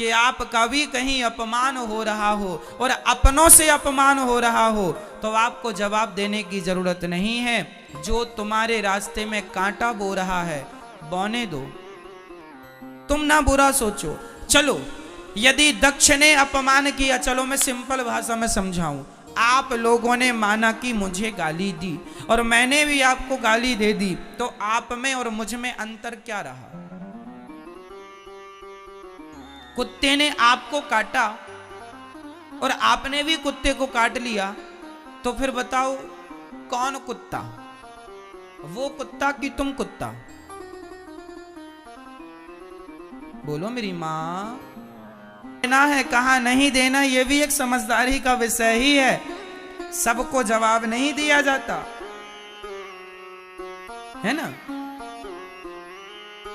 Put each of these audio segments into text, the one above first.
कि आपका भी कहीं अपमान हो रहा हो और अपनों से अपमान हो रहा हो, तो आपको जवाब देने की जरूरत नहीं है। जो तुम्हारे रास्ते में कांटा बो रहा है, बोने दो, तुम ना बुरा सोचो। चलो, यदि दक्ष ने अपमान किया, चलो मैं सिंपल भाषा में समझाऊं, आप लोगों ने माना कि मुझे गाली दी और मैंने भी आपको गाली दे दी, तो आप में और मुझ में अंतर क्या रहा? कुत्ते ने आपको काटा और आपने भी कुत्ते को काट लिया, तो फिर बताओ कौन कुत्ता, वो कुत्ता कि तुम कुत्ता? बोलो मेरी मां। देना है कहा नहीं देना, यह भी एक समझदारी का विषय ही है। सबको जवाब नहीं दिया जाता है ना।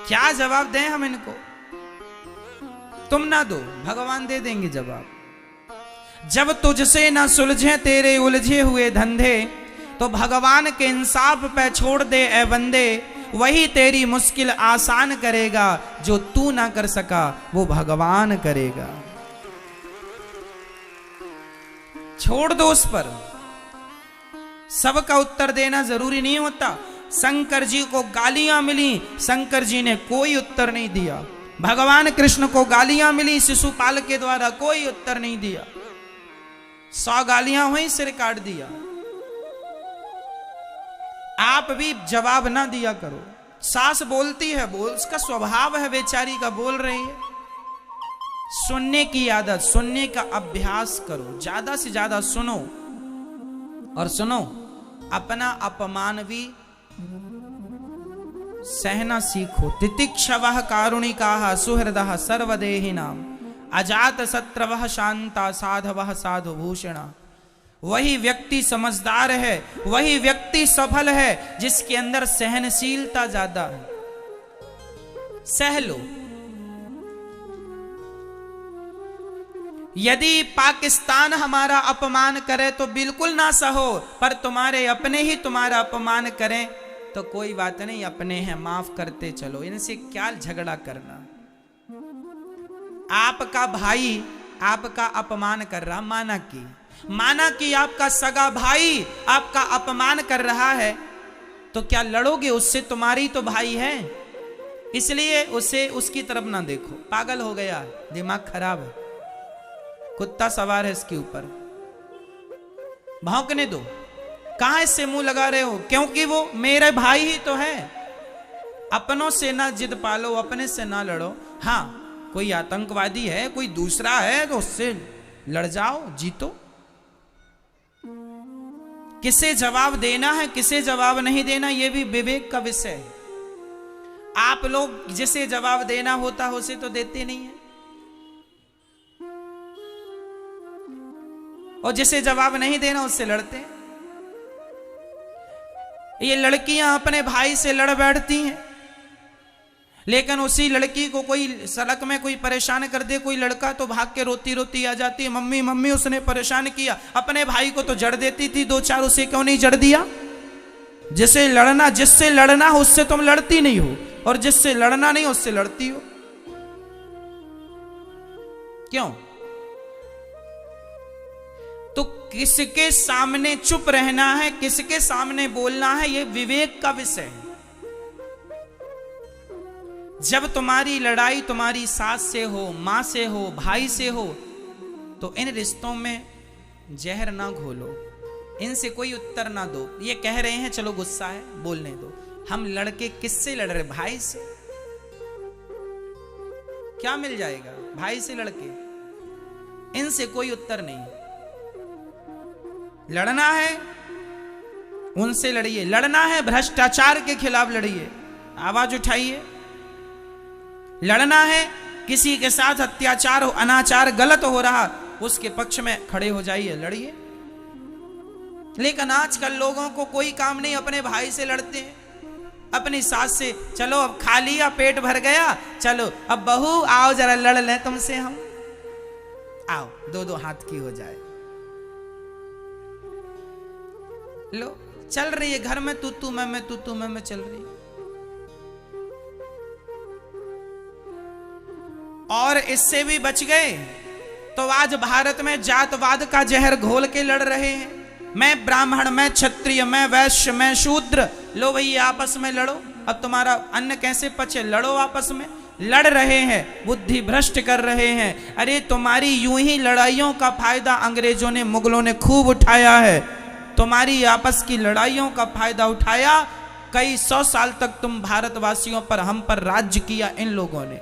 क्या जवाब दें हम इनको? तुम ना दो, भगवान दे देंगे जवाब। जब तुझसे ना सुलझे तेरे उलझे हुए धंधे, तो भगवान के इंसाफ पे छोड़ दे ए बंदे। वही तेरी मुश्किल आसान करेगा, जो तू ना कर सका वो भगवान करेगा। छोड़ दो उस पर, सबका उत्तर देना जरूरी नहीं होता। शंकर जी को गालियां मिली, शंकर जी ने कोई उत्तर नहीं दिया। भगवान कृष्ण को गालियां मिली शिशुपाल के द्वारा, कोई उत्तर नहीं दिया। 100 गालियां हुई, सिर काट दिया। आप भी जवाब ना दिया करो। सास बोलती है, बोल, उसका स्वभाव है बेचारी का, बोल रही है। सुनने की आदत, सुनने का अभ्यास करो, ज्यादा से ज्यादा सुनो। और सुनो, अपना अपमान भी सहना सीखो। तितिक्षवः कारुणिकाः सुहृदः सर्वदेहिनां, अजात शत्रवः शांता साधवः साधुभूषणा। वही व्यक्ति समझदार है, वही व्यक्ति सफल है जिसके अंदर सहनशीलता ज्यादा है। सह लो। यदि पाकिस्तान हमारा अपमान करे तो बिल्कुल ना सहो, पर तुम्हारे अपने ही तुम्हारा अपमान करें तो कोई बात नहीं, अपने हैं, माफ करते चलो। इनसे क्या झगड़ा करना। आपका भाई आपका अपमान कर रहा, माना कि आपका सगा भाई आपका अपमान कर रहा है, तो क्या लड़ोगे उससे? तुम्हारी तो भाई है, इसलिए उसे उसकी तरफ ना देखो। पागल हो गया, दिमाग खराब है, कुत्ता सवार है इसके ऊपर, भौंकने दो। कहां इससे मुंह लगा रहे हो? क्योंकि वो मेरे भाई ही तो है। अपनों से ना जिद पालो, अपने से ना लड़ो। हाँ, कोई आतंकवादी है, कोई दूसरा है, तो उससे लड़ जाओ, जीतो। किसे जवाब देना है, किसे जवाब नहीं देना, यह भी विवेक का विषय है। आप लोग जिसे जवाब देना होता है उसे तो देते नहीं है, और जिसे जवाब नहीं देना उससे लड़ते हैं। ये लड़कियां अपने भाई से लड़ बैठती हैं, लेकिन उसी लड़की को कोई सड़क में कोई परेशान कर दे, कोई लड़का, तो भाग के रोती रोती आ जाती है, मम्मी मम्मी उसने परेशान किया। अपने भाई को तो जड़ देती थी 2-4, उसे क्यों नहीं जड़ दिया? जिससे लड़ना हो उससे तुम लड़ती नहीं हो, और जिससे लड़ना नहीं उससे लड़ती हो। क्यों? तो किसके सामने चुप रहना है, किसके सामने बोलना है, यह विवेक का विषय है। जब तुम्हारी लड़ाई तुम्हारी सास से हो, मां से हो, भाई से हो, तो इन रिश्तों में जहर ना घोलो, इनसे कोई उत्तर ना दो। ये कह रहे हैं चलो गुस्सा है बोलने दो, हम लड़के किससे लड़ रहे? भाई से। क्या मिल जाएगा भाई से लड़के? इनसे कोई उत्तर नहीं। लड़ना है उनसे लड़िए, लड़ना है भ्रष्टाचार के खिलाफ लड़िए, आवाज उठाइए। लड़ना है किसी के साथ अत्याचार हो, अनाचार गलत हो रहा, उसके पक्ष में खड़े हो जाइए, लड़िए। लेकिन आजकल लोगों को कोई काम नहीं, अपने भाई से लड़ते हैं, अपनी सास से। चलो अब खा लिया, पेट भर गया, चलो अब बहू आओ जरा लड़ लें तुमसे हम, आओ 2-2 हाथ की हो जाए। लो चल रही है घर में तू मैं, तू मैं चल रही। और इससे भी बच गए तो आज भारत में जातवाद का जहर घोल के लड़ रहे हैं। मैं ब्राह्मण, मैं क्षत्रिय, मैं वैश्य, मैं शूद्र, लो भैया आपस में लड़ो, अब तुम्हारा अन्न कैसे पचे, लड़ो आपस में। लड़ रहे हैं, बुद्धि भ्रष्ट कर रहे हैं। अरे तुम्हारी यूं ही लड़ाइयों का फायदा अंग्रेजों ने, मुगलों ने खूब उठाया है। तुम्हारी आपस की लड़ाइयों का फायदा उठाया। कई 100 साल तक तुम भारतवासियों पर, हम पर राज्य किया इन लोगों ने,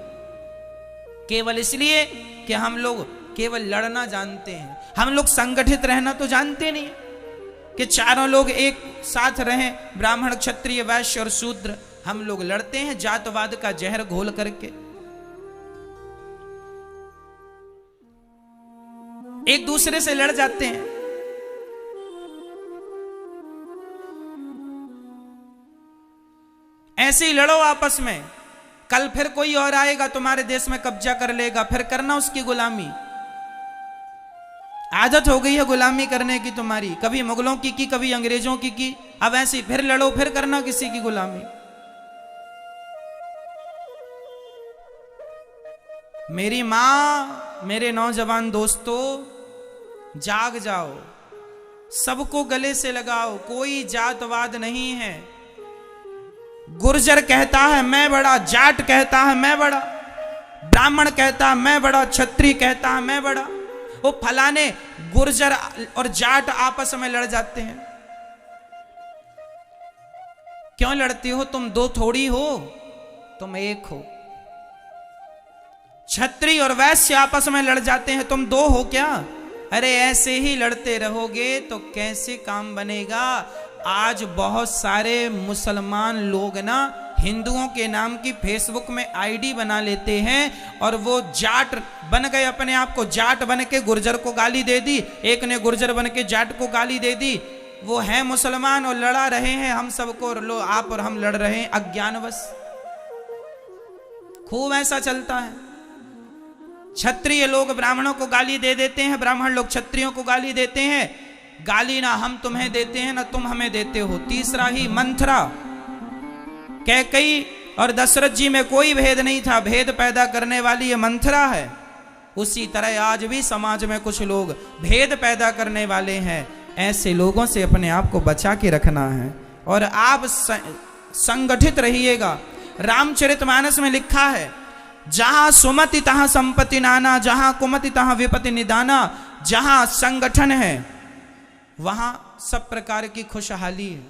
केवल इसलिए कि हम लोग केवल लड़ना जानते हैं। हम लोग संगठित रहना तो जानते नहीं कि चारों लोग एक साथ रहें, ब्राह्मण, क्षत्रिय, वैश्य और शूद्र। हम लोग लड़ते हैं जातवाद का जहर घोल करके। एक दूसरे से लड़ जाते हैं। ऐसे ही लड़ो आपस में। कल फिर कोई और आएगा तुम्हारे देश में कब्जा कर लेगा, फिर करना उसकी गुलामी। आदत हो गई है गुलामी करने की तुम्हारी, कभी मुगलों की कभी अंग्रेजों की। अब ऐसे फिर लड़ो, फिर करना किसी की गुलामी। मेरी मां, मेरे नौजवान दोस्तों, जाग जाओ, सबको गले से लगाओ। कोई जातवाद नहीं है। गुर्जर कहता है मैं बड़ा, जाट कहता है मैं बड़ा, ब्राह्मण कहता है मैं बड़ा, क्षत्रिय कहता है मैं बड़ा। वो फलाने गुर्जर और जाट आपस में लड़ जाते हैं। क्यों लड़ती हो? तुम दो थोड़ी हो, तुम एक हो। क्षत्रिय और वैश्य आपस में लड़ जाते हैं, तुम दो हो क्या? अरे ऐसे ही लड़ते रहोगे तो कैसे काम बनेगा? आज बहुत सारे मुसलमान लोग ना हिंदुओं के नाम की फेसबुक में आईडी बना लेते हैं और वो जाट बन गए, अपने आप को जाट बन के गुर्जर को गाली दे दी, एक ने गुर्जर बन के जाट को गाली दे दी। वो है मुसलमान और लड़ा रहे हैं हम सबको, लो आप और हम लड़ रहे हैं अज्ञानवश। खूब ऐसा चलता है। क्षत्रिय लोग ब्राह्मणों को गाली दे देते हैं, ब्राह्मण लोग क्षत्रियों को गाली देते हैं। गाली ना हम तुम्हें देते हैं ना तुम हमें देते हो। तीसरा ही मंथरा, कैकेयी और दशरथ जी में कोई भेद नहीं था, भेद पैदा करने वाली ये मंथरा है। उसी तरह आज भी समाज में कुछ लोग भेद पैदा करने वाले हैं। ऐसे लोगों से अपने आप को बचा के रखना है और आप संगठित रहिएगा। रामचरितमानस में लिखा है, जहां सुमति तहां संपत्ति नाना, जहां कुमति तहां विपत्ति निदाना। जहां संगठन है वहां सब प्रकार की खुशहाली है।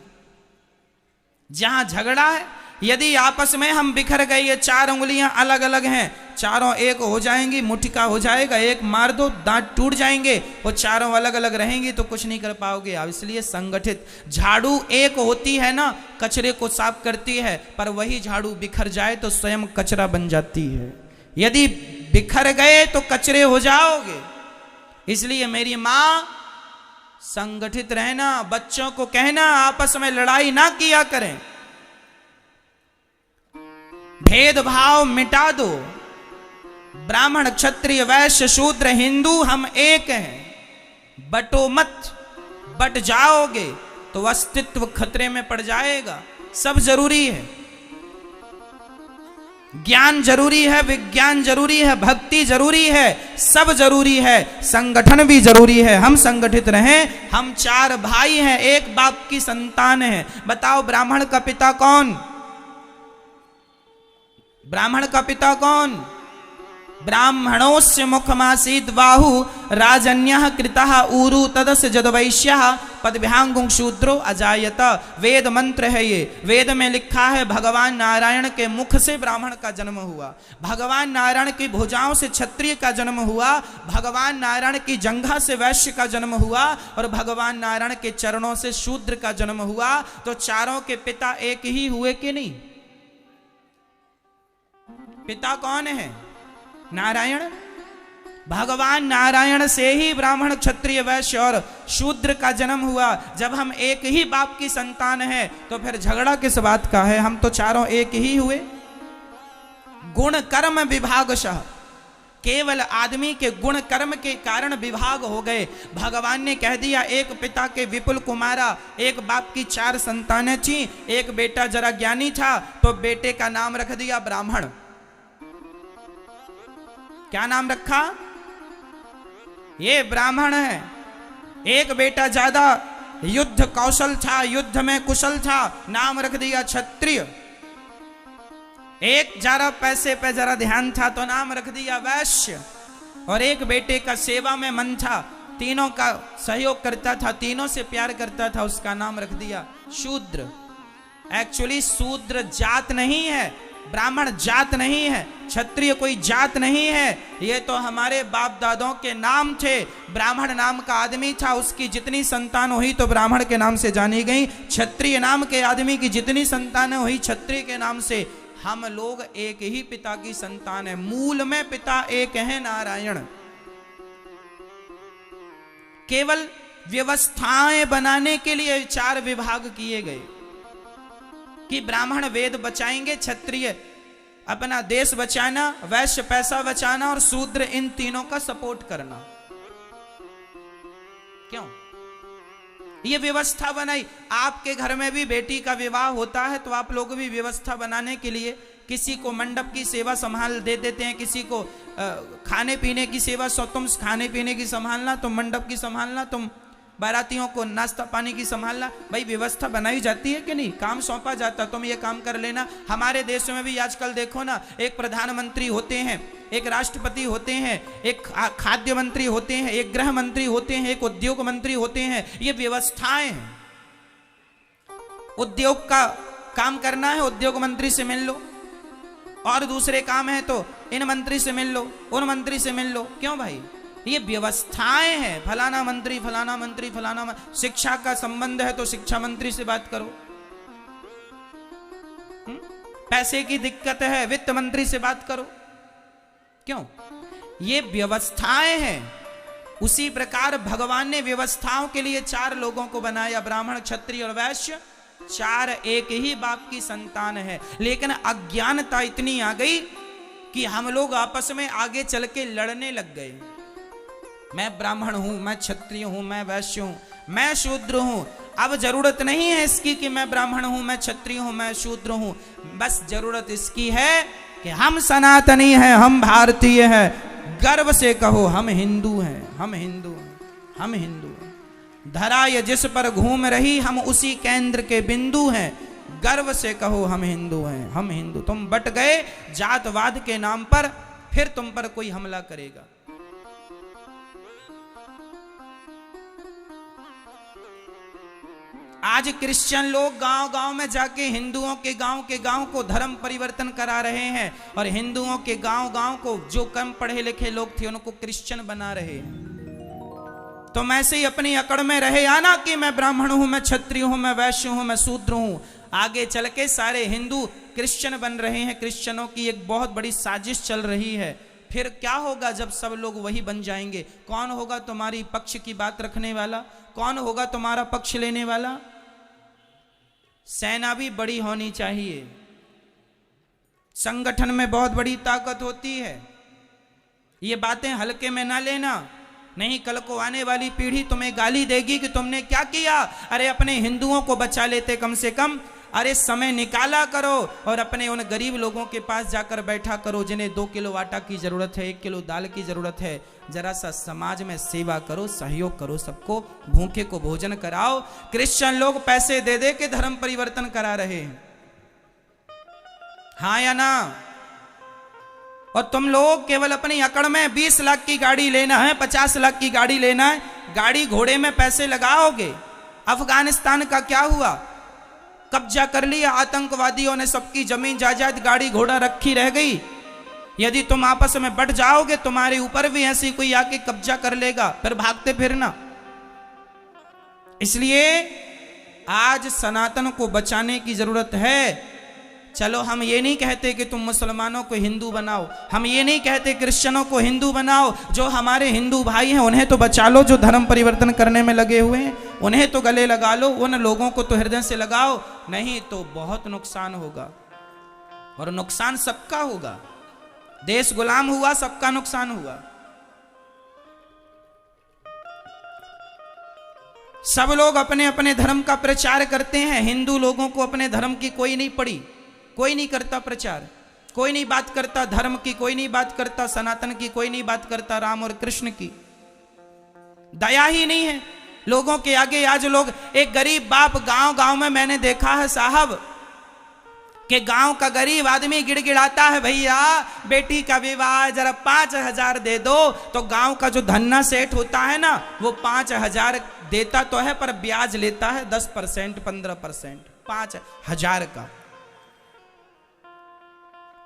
जहां झगड़ा है, यदि आपस में हम बिखर गए, ये चार उंगलियां अलग अलग हैं, चारों एक हो जाएंगी, मुट्ठी हो जाएगा, एक मार दो दांत टूट जाएंगे। वो चारों अलग अलग रहेंगी तो कुछ नहीं कर पाओगे आप। इसलिए संगठित। झाड़ू एक होती है ना, कचरे को साफ करती है, पर वही झाड़ू बिखर जाए तो स्वयं कचरा बन जाती है। यदि बिखर गए तो कचरे हो जाओगे। इसलिए मेरी मां, संगठित रहना। बच्चों को कहना आपस में लड़ाई ना किया करें, भेदभाव मिटा दो। ब्राह्मण, क्षत्रिय, वैश्य, शूद्र, हिंदू हम एक हैं। बटो मत, बट जाओगे तो अस्तित्व खतरे में पड़ जाएगा। सब जरूरी है, ज्ञान जरूरी है, विज्ञान जरूरी है, भक्ति जरूरी है, सब जरूरी है, संगठन भी जरूरी है। हम संगठित रहें। हम चार भाई हैं, एक बाप की संतान हैं। बताओ ब्राह्मण का पिता कौन? ब्राह्मण का पिता कौन? ब्राह्मणोस्य मुखमासीद बाहु राजन्यः कृतः ऊरु तदस्य जदवैश्यः पदभ्यांगुं शूद्रो अजायत। वेद मंत्र है ये। वेद में लिखा है भगवान नारायण के मुख से ब्राह्मण का जन्म हुआ, भगवान नारायण की भुजाओं से क्षत्रिय का जन्म हुआ, भगवान नारायण की जंघा से वैश्य का जन्म हुआ और भगवान नारायण के चरणों से शूद्र का जन्म हुआ। तो चारों के पिता एक ही हुए कि नहीं? पिता कौन है? नारायण। भगवान नारायण से ही ब्राह्मण, क्षत्रिय, वैश्य और शूद्र का जन्म हुआ। जब हम एक ही बाप की संतान हैं तो फिर झगड़ा किस बात का है? हम तो चारों एक ही हुए। गुण कर्म विभागशः, केवल आदमी के गुण कर्म के कारण विभाग हो गए। भगवान ने कह दिया एक पिता के विपुल कुमारा, एक बाप की चार संतानें थी, एक बेटा जरा ज्ञानी था तो बेटे का नाम रख दिया ब्राह्मण। क्या नाम रखा? ये ब्राह्मण है। एक बेटा ज्यादा युद्ध कौशल था, युद्ध में कुशल था, नाम रख दिया क्षत्रिय। एक जरा पैसे पे जरा ध्यान था तो नाम रख दिया वैश्य। और एक बेटे का सेवा में मन था, तीनों का सहयोग करता था, तीनों से प्यार करता था, उसका नाम रख दिया शूद्र। एक्चुअली शूद्र जात नहीं है, ब्राह्मण जात नहीं है, क्षत्रिय कोई जात नहीं है। ये तो हमारे बाप दादों के नाम थे। ब्राह्मण नाम का आदमी था, उसकी जितनी संतान हुई तो ब्राह्मण के नाम से जानी गई। क्षत्रिय नाम के आदमी की जितनी संतानें हुई क्षत्रिय के नाम से। हम लोग एक ही पिता की संतान है, मूल में पिता एक है, नारायण। केवल व्यवस्थाएं बनाने के लिए 4 विभाग किए गए कि ब्राह्मण वेद बचाएंगे, क्षत्रिय अपना देश बचाना, वैश्य पैसा बचाना और शूद्र इन तीनों का सपोर्ट करना। क्यों ये व्यवस्था बनाई? आपके घर में भी बेटी का विवाह होता है तो आप लोग भी व्यवस्था बनाने के लिए किसी को मंडप की सेवा संभाल दे देते हैं, किसी को खाने पीने की सेवा, सो तुम खाने पीने की संभालना, तुम मंडप की संभालना, तुम बारातियों को नाश्ता पानी की संभालना। भाई व्यवस्था बनाई जाती है कि नहीं? काम सौंपा जाता, तुम ये काम कर लेना। हमारे देश में भी आजकल देखो ना, एक प्रधानमंत्री होते हैं, एक राष्ट्रपति होते हैं, एक खाद्य मंत्री होते हैं, एक गृह मंत्री होते हैं, एक उद्योग मंत्री होते हैं। ये व्यवस्थाएं हैं। उद्योग का काम करना है, उद्योग मंत्री से मिल लो, और दूसरे काम है तो इन मंत्री से मिल लो, उन मंत्री से मिल लो। क्यों भाई? ये व्यवस्थाएं हैं। फलाना मंत्री, फलाना मंत्री, फलाना शिक्षा का संबंध है तो शिक्षा मंत्री से बात करो। पैसे की दिक्कत है, वित्त मंत्री से बात करो। क्यों? ये व्यवस्थाएं हैं। उसी प्रकार भगवान ने व्यवस्थाओं के लिए 4 लोगों को बनाया, ब्राह्मण, क्षत्रिय और वैश्य। 4 एक ही बाप की संतान है, लेकिन अज्ञानता इतनी आ गई कि हम लोग आपस में आगे चल के लड़ने लग गए। मैं ब्राह्मण हूं, मैं क्षत्रिय हूं, मैं वैश्य हूं, मैं शूद्र हूं। अब जरूरत नहीं है इसकी कि मैं ब्राह्मण हूं, मैं क्षत्रिय हूं, मैं शूद्र हूं। बस जरूरत इसकी है कि हम सनातनी हैं, हम भारतीय हैं। गर्व से कहो हम हिंदू हैं, हम हिंदू हैं, हम हिंदू हैं। धरा ये जिस पर घूम रही, हम उसी केंद्र के बिंदु हैं। गर्व से कहो हम हिंदू हैं, हम हिंदू। तुम बट गए जातवाद के नाम पर, फिर तुम पर कोई हमला करेगा। आज क्रिश्चियन लोग गांव-गांव में जाके हिंदुओं के गांव को धर्म परिवर्तन करा रहे हैं, और हिंदुओं के गांव को जो कम पढ़े लिखे लोग थे उनको क्रिश्चियन बना रहे हैं। तो मैं से ही अपनी अकड़ में रहे आना कि मैं ब्राह्मण हूं, मैं क्षत्रिय हूं, मैं वैश्य हूं, मैं शूद्र हूं। आगे चल के सारे हिंदू क्रिश्चियन बन रहे हैं। क्रिश्चियनों की एक बहुत बड़ी साजिश चल रही है। फिर क्या होगा जब सब लोग वही बन जाएंगे? कौन होगा तुम्हारी पक्ष की बात रखने वाला? कौन होगा तुम्हारा पक्ष लेने वाला? सेना भी बड़ी होनी चाहिए। संगठन में बहुत बड़ी ताकत होती है। ये बातें हल्के में ना लेना, नहीं कल को आने वाली पीढ़ी तुम्हें गाली देगी कि तुमने क्या किया। अरे अपने हिंदुओं को बचा लेते कम से कम। अरे समय निकाला करो और अपने उन गरीब लोगों के पास जाकर बैठा करो जिन्हें 2 किलो आटा की जरूरत है, 1 किलो दाल की जरूरत है। जरा सा समाज में सेवा करो, सहयोग करो, सबको भूखे को भोजन कराओ। क्रिश्चियन लोग पैसे दे दे के धर्म परिवर्तन करा रहे हैं, हाँ या ना? और तुम लोग केवल अपनी अकड़ में 20 लाख की गाड़ी लेना है, 50 लाख की गाड़ी लेना है, गाड़ी घोड़े में पैसे लगाओगे। अफगानिस्तान का क्या हुआ? कब्जा कर लिया आतंकवादियों ने, सबकी जमीन जायदाद गाड़ी घोड़ा रखी रह गई। यदि तुम आपस में बढ़ जाओगे तुम्हारे ऊपर भी ऐसी कोई आके कब्जा कर लेगा, फिर भागते फिरना। इसलिए आज सनातन को बचाने की जरूरत है। चलो हम ये नहीं कहते कि तुम मुसलमानों को हिंदू बनाओ, हम ये नहीं कहते क्रिश्चियनों को हिंदू बनाओ। जो हमारे हिंदू भाई हैं उन्हें तो बचा लो, जो धर्म परिवर्तन करने में लगे हुए हैं उन्हें तो गले लगा लो, उन लोगों को तो हृदय से लगाओ, नहीं तो बहुत नुकसान होगा। और नुकसान सबका होगा। देश गुलाम हुआ, सबका नुकसान हुआ। सब लोग अपने अपने धर्म का प्रचार करते हैं। हिंदू लोगों को अपने धर्म की कोई नहीं पड़ी, कोई नहीं करता प्रचार। कोई नहीं बात करता धर्म की, कोई नहीं बात करता सनातन की, कोई नहीं बात करता राम और कृष्ण की। दया ही नहीं है लोगों के आगे। आज लोग, एक गरीब बाप गांव गांव में मैंने देखा है साहब, कि गांव का गरीब आदमी गिड़गिड़ाता है, भैया बेटी का विवाह जरा 5,000 दे दो। तो गांव का जो धन्ना सेठ होता है ना, वो 5,000 देता तो है, पर ब्याज लेता है 10%, 15%, 5,000 का।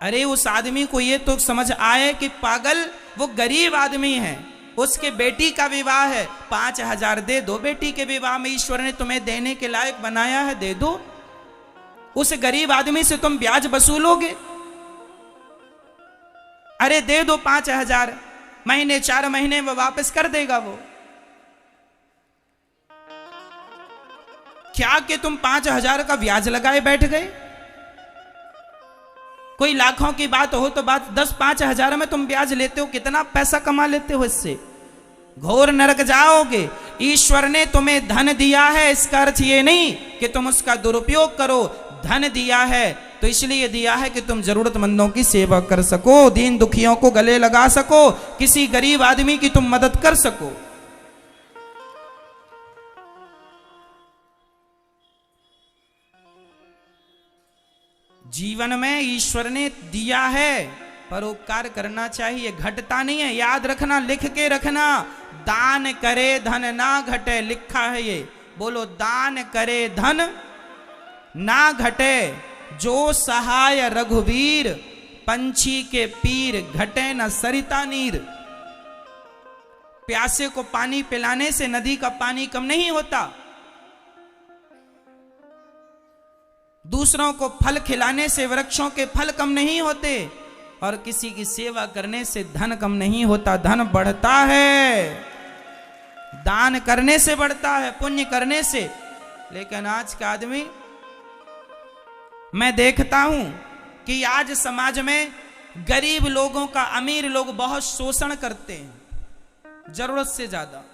अरे उस आदमी को ये तो समझ आए कि पागल, वो गरीब आदमी है, उसके बेटी का विवाह है, 5,000 दे दो। बेटी के विवाह में ईश्वर ने तुम्हें देने के लायक बनाया है, दे दो। उस गरीब आदमी से तुम ब्याज वसूलोगे? अरे दे दो 5,000, महीने 4 महीने में वापस कर देगा वो। क्या कि तुम 5,000 का ब्याज लगाए बैठ गए? कोई लाखों की बात हो तो बात 10-5,000 में तुम ब्याज लेते हो, कितना पैसा कमा लेते हो इससे? घोर नरक जाओगे। ईश्वर ने तुम्हें धन दिया है, इसका अर्थ ये नहीं कि तुम उसका दुरुपयोग करो। धन दिया है तो इसलिए दिया है कि तुम जरूरतमंदों की सेवा कर सको, दीन दुखियों को गले लगा सको, किसी गरीब आदमी की तुम मदद कर सको। जीवन में ईश्वर ने दिया है, परोपकार करना चाहिए, घटता नहीं है। याद रखना, लिख के रखना, दान करे धन ना घटे, लिखा है ये। बोलो, दान करे धन ना घटे, जो सहाय रघुवीर, पंछी के पीर, घटे न सरिता नीर। प्यासे को पानी पिलाने से नदी का पानी कम नहीं होता, दूसरों को फल खिलाने से वृक्षों के फल कम नहीं होते, और किसी की सेवा करने से धन कम नहीं होता, धन बढ़ता है, दान करने से बढ़ता है, पुण्य करने से। लेकिन आज का आदमी, मैं देखता हूं कि आज समाज में गरीब लोगों का अमीर लोग बहुत शोषण करते हैं, जरूरत से ज्यादा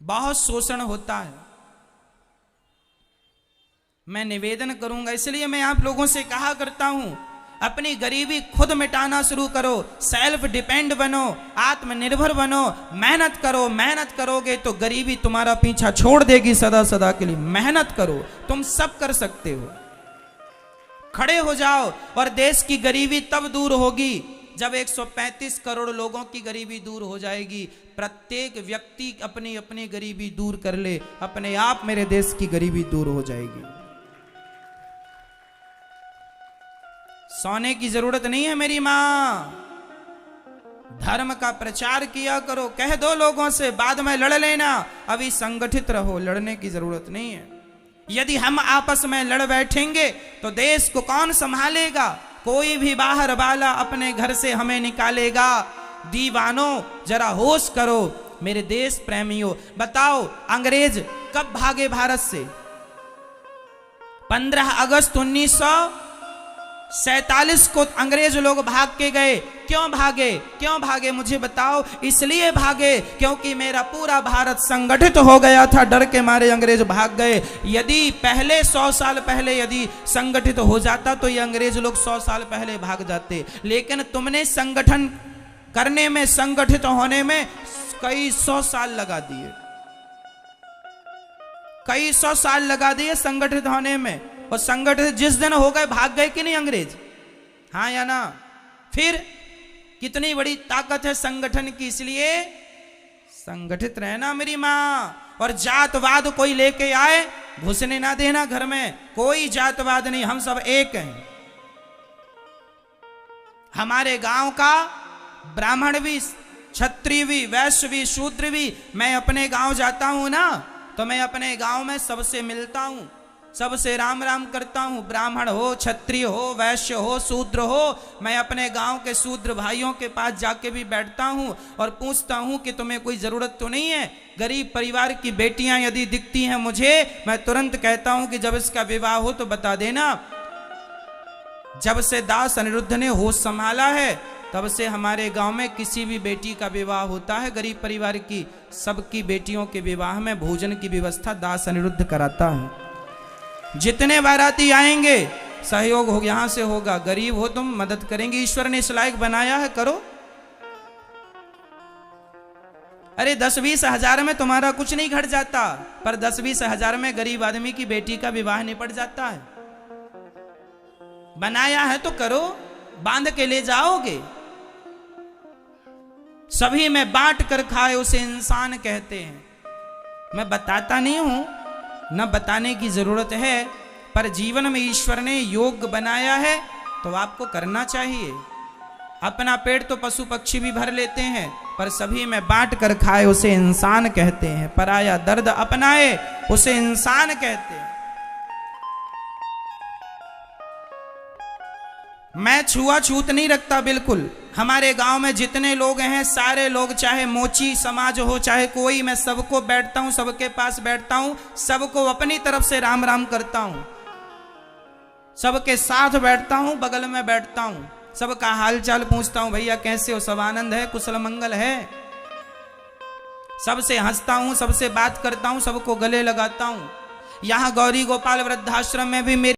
बहुत शोषण होता है। मैं निवेदन करूंगा, इसलिए मैं आप लोगों से कहा करता हूं, अपनी गरीबी खुद मिटाना शुरू करो, सेल्फ डिपेंड बनो, आत्मनिर्भर बनो, मेहनत करो। मेहनत करोगे तो गरीबी तुम्हारा पीछा छोड़ देगी सदा सदा के लिए। मेहनत करो, तुम सब कर सकते हो। खड़े हो जाओ, और देश की गरीबी तब दूर होगी जब 135 करोड़ लोगों की गरीबी दूर हो जाएगी। प्रत्येक व्यक्ति अपनी अपनी गरीबी दूर कर ले, अपने आप मेरे देश की गरीबी दूर हो जाएगी। सोने की जरूरत नहीं है मेरी मां। धर्म का प्रचार किया करो, कह दो लोगों से, बाद में लड़ लेना, अभी संगठित रहो, लड़ने की जरूरत नहीं है। यदि हम आपस में लड़ बैठेंगे तो देश को कौन संभालेगा? कोई भी बाहर वाला अपने घर से हमें निकालेगा। दीवानों, जरा होश करो मेरे देश प्रेमियों। बताओ, अंग्रेज कब भागे भारत से? 15 अगस्त 1947 को अंग्रेज लोग भाग के गए। क्यों भागे? क्यों भागे मुझे बताओ। इसलिए भागे क्योंकि मेरा पूरा भारत संगठित हो गया था, डर के मारे अंग्रेज भाग गए। यदि पहले 100 साल पहले यदि संगठित हो जाता तो ये अंग्रेज लोग 100 साल पहले भाग जाते। लेकिन तुमने संगठन करने में, संगठित होने में कई 100 साल लगा दिए, कई 100 साल लगा दिए संगठित होने में। और संगठित जिस दिन हो गए, भाग गए कि नहीं अंग्रेज? हाँ या ना? फिर कितनी बड़ी ताकत है संगठन की, इसलिए संगठित रहना मेरी माँ। और जातवाद कोई लेके आए, घुसने ना देना घर में। कोई जातवाद नहीं, हम सब एक हैं। हमारे गांव का ब्राह्मण भी, क्षत्रिय भी, वैश्य भी, शूद्र भी, मैं अपने गांव जाता हूं ना, तो मैं अपने गांव में सबसे मिलता हूं, सबसे राम राम करता हूं। ब्राह्मण हो, क्षत्रिय हो, वैश्य हो, शूद्र हो, मैं अपने गांव के शूद्र भाइयों के पास जाके भी बैठता हूं और पूछता हूं कि तुम्हें कोई जरूरत तो नहीं है। गरीब परिवार की बेटियां यदि दिखती हैं मुझे, मैं तुरंत कहता हूं कि जब इसका विवाह हो तो बता देना। जब से दास अनिरुद्ध ने होश संभाला है, तब से हमारे गांव में किसी भी बेटी का विवाह होता है गरीब परिवार की, सबकी बेटियों के विवाह में भोजन की व्यवस्था दास अनिरुद्ध कराता है। जितने बाराती आएंगे सहयोग हो यहां से होगा, गरीब हो तुम मदद करेंगे, ईश्वर ने इस लायक बनाया है, करो। अरे 10-20 हजार में तुम्हारा कुछ नहीं घट जाता, पर 10-20 हजार में गरीब आदमी की बेटी का विवाह निपट जाता है। बनाया है तो करो, बांध के ले जाओगे। सभी में बांट कर खाए उसे इंसान कहते हैं। मैं बताता नहीं हूं, न बताने की जरूरत है, पर जीवन में ईश्वर ने योग बनाया है तो आपको करना चाहिए। अपना पेट तो पशु पक्षी भी भर लेते हैं, पर सभी में बांट कर खाए उसे इंसान कहते हैं। पराया दर्द अपनाए उसे इंसान कहते हैं। मैं छुआछूत नहीं रखता बिल्कुल। हमारे गांव में जितने लोग हैं सारे लोग, चाहे मोची समाज हो चाहे कोई, मैं सबको बैठता हूं, सबके पास बैठता हूं, सबको अपनी तरफ से राम राम करता हूं, सबके साथ बैठता हूं, बगल में बैठता हूं, सबका हाल चाल पूछता हूं, भैया कैसे हो, सब आनंद है, कुशल मंगल है। सबसे हंसता हूं, सबसे बात करता हूं, सबको गले लगाता हूं। यहां गौरी गोपाल वृद्धाश्रम में भी मेरी